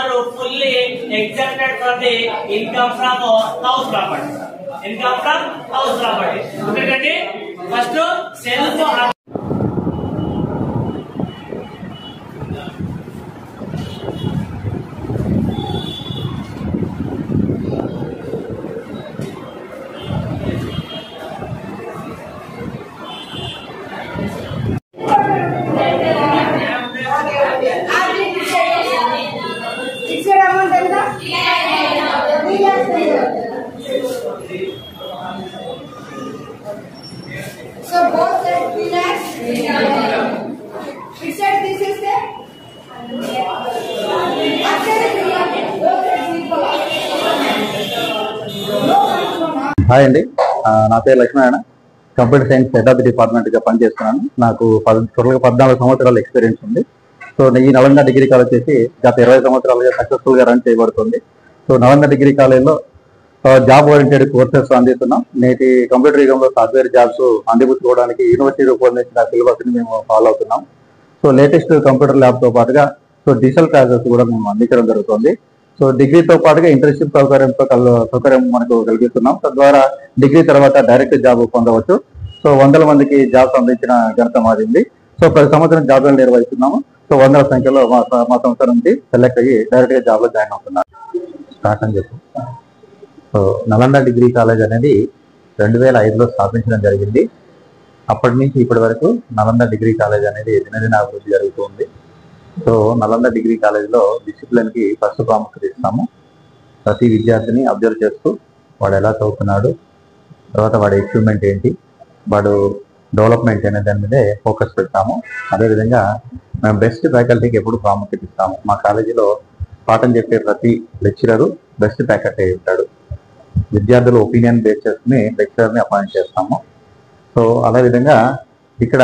are fully exempted from the income from house property. Income from house property. Okay, first self. So both said 3 lakhs. It said this is the. Hi అండి, నా పేరు Lakshminarayana. Computer science head of the department గా పనిచేస్తున్నాను. నాకు టోటల్గా 14 సంవత్సరాల experience ఉంది. So ఈ నలంద డిగ్రీ కాలేజ్ వచ్చేసి గత 20 సంవత్సరాలుగా సక్సెస్ఫుల్ గా రన్ చేయబడుతుంది. సో నలంద డిగ్రీ కాలేజ్లో జాబ్ ఓరియంటెడ్ కోర్సెస్ అందిస్తున్నాం. నేటి కంప్యూటర్ యుగంలో సాఫ్ట్వేర్ జాబ్స్ అందిపుచ్చుకోవడానికి యూనివర్సిటీ రూపొందించిన సిలబస్ ని మేము ఫాలో అవుతున్నాం. సో లేటెస్ట్ కంప్యూటర్ ల్యాబ్ తో పాటుగా డిజిటల్ క్లాసెస్ కూడా మేము అందించడం జరుగుతుంది. సో డిగ్రీతో పాటుగా ఇంటర్న్షిప్ సౌకర్యం మనకు కల్పిస్తున్నాం. తద్వారా డిగ్రీ తర్వాత డైరెక్ట్ జాబ్ పొందవచ్చు. సో 100 మందికి జాబ్స్ అందించిన ఘనత మారింది. సో ప్రతి సంవత్సరం జాబ్లు నిర్వహిస్తున్నాము. సో 100ల సంఖ్యలో మా సంస్థ నుంచి సెలెక్ట్ అయ్యి డైరెక్ట్ గా జాబ్ లో జాయిన్ అవుతున్నారు. స్టార్ట్ అని చెప్పు. సో నలంద డిగ్రీ కాలేజ్ అనేది 2005లో స్థాపించడం జరిగింది. అప్పటి నుంచి ఇప్పటి వరకు నలంద డిగ్రీ కాలేజ్ అనేది దినదిన అభివృద్ధి జరుగుతుంది. సో నలంద డిగ్రీ కాలేజ్లో డిసిప్లిన్ కి ఫస్ట్ ప్రాముఖ్యత ఇస్తాము. ప్రతి విద్యార్థిని అబ్జర్వ్ చేస్తూ వాడు ఎలా చదువుతున్నాడు, తర్వాత వాడి అచీవ్మెంట్ ఏంటి, వాడు డెవలప్మెంట్ అనే దాని మీదే ఫోకస్ పెడతాము. అదేవిధంగా మేము బెస్ట్ ఫ్యాకల్టీకి ఎప్పుడు ప్రాముఖ్యత ఇస్తాము. మా కాలేజీలో పాఠం చెప్పే ప్రతి లెక్చరరు బెస్ట్ ఫ్యాకల్టీ అయి ఉంటాడు. విద్యార్థుల ఒపీనియన్ బేస్ చేసుకుని లెక్చరర్ని అపాయింట్ చేస్తాము. సో అదేవిధంగా ఇక్కడ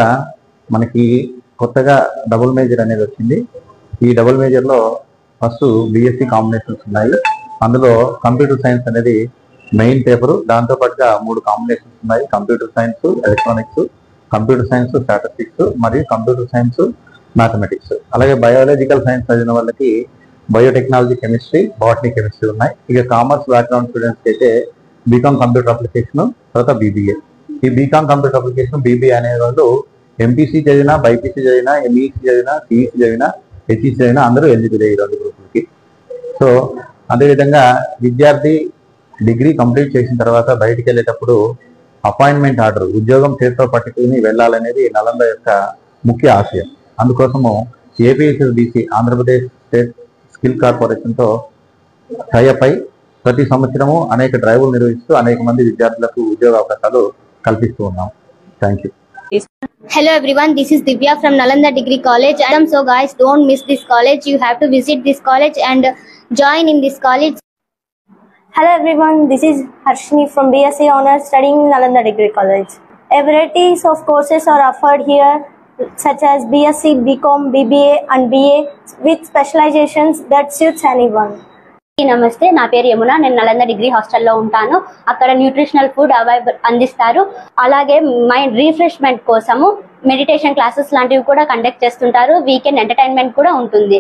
మనకి కొత్తగా డబుల్ మేజర్ అనేది వచ్చింది. ఈ డబుల్ మేజర్లో ఫస్ట్ బిఎస్సి కాంబినేషన్స్ ఉన్నాయి. అందులో కంప్యూటర్ సైన్స్ అనేది మెయిన్ పేపరు. దాంతో పాటుగా 3 కాంబినేషన్స్ ఉన్నాయి. Computer science, electronics, computer science statistics మరియు కంప్యూటర్ సైన్స్ మ్యాథమెటిక్స్. అలాగే బయాలజికల్ సైన్స్ చదివిన వాళ్ళకి బయోటెక్నాలజీ, కెమిస్ట్రీ, బాటనీ, కెమిస్ట్రీ ఉన్నాయి. ఇక కామర్స్ బ్యాక్గ్రౌండ్ స్టూడెంట్స్కి అయితే బీకామ్ కంప్యూటర్ అప్లికేషన్, తర్వాత బీబీఏ. ఈ బీకామ్ కంప్యూటర్ అప్లికేషన్, బీబీఏ అనే వాళ్ళు ఎంపీసీ చదివినా, బైపీసీ చదివినా, ఎంఈసీ చదివినా, సిఈసీ చదివినా, హెచ్ఈసీ చదివినా అందరూ ఎలిజిబుల్ ఈ 2 గ్రూపులకి. సో అదేవిధంగా విద్యార్థి డిగ్రీ కంప్లీట్ చేసిన తర్వాత బయటికి వెళ్ళేటప్పుడు అపాయింట్మెంట్ ఆర్డర్, ఉద్యోగం చేతితో పట్టుకుని వెళ్ళాలనేది నలంద యొక్క ముఖ్య ఆశయం. అందుకోసము ఏపీఎస్ఎస్బీసీ ఆంధ్రప్రదేశ్ స్టేట్ స్కిల్ కార్పొరేషన్ తో టైఅప్ అయి ప్రతి సంవత్సరము అనేక డ్రైవ్లు నిర్వహిస్తూ అనేక మంది విద్యార్థులకు ఉద్యోగ అవకాశాలు కల్పిస్తూ ఉన్నాం. Thank you. Hello everyone, this is Divya from Nalanda Degree College. So guys, don't miss this college. You have to visit this college and join in this college. Hello everyone, this is Harshini from BSc Honors studying in Nalanda Degree College. A varieties of courses are offered here such as BSc, BCom, BBA and BA with specializations that suits anyone. నమస్తే, నా పేరు యమున. నేను Nalanda degree హాస్టల్లో ఉంటాను. అక్కడ nutritional food అందిస్తారు. అలాగే mind refreshment కోసము మెడిటేషన్ క్లాసెస్ లాంటివి కూడా కండక్ట్ చేస్తుంటారు. వీకెండ్ ఎంటర్టైన్మెంట్ కూడా ఉంటుంది.